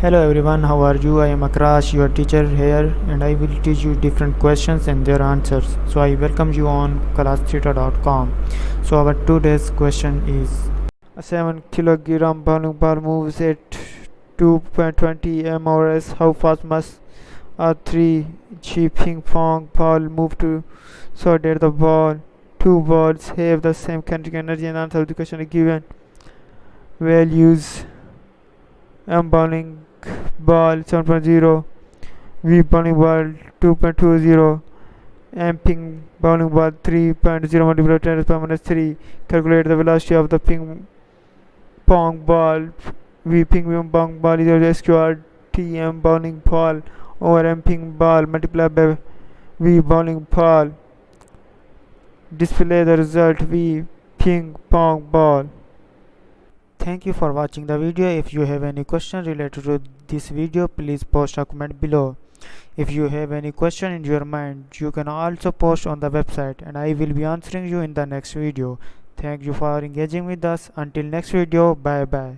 Hello everyone, how are you? I am Akrash, your teacher here, and I will teach you different questions and their answers. So I welcome you on classtheta.com. So our today's question is: a 7 kilogram bowling ball moves at 2.20 ms. How fast must a 3G ping-pong ball move to so that the ball? Two balls have the same kinetic energy, and answer of the question is given. Values: M bowling ball 7.0, V bowling ball 2.20, M ping bowling ball 3.0 multiplied by 10 to the power minus 3. Calculate the velocity of the ping pong ball. V ping pong ball is equal to squared T M bowling ball over M ping ball multiplied by V bowling ball. Display the result V ping pong ball. Thank you for watching the video. If you have any question related to this video, please post a comment below. If you have any question in your mind, you can also post on the website and I will be answering you in the next video. Thank you for engaging with us. Until next video, bye bye.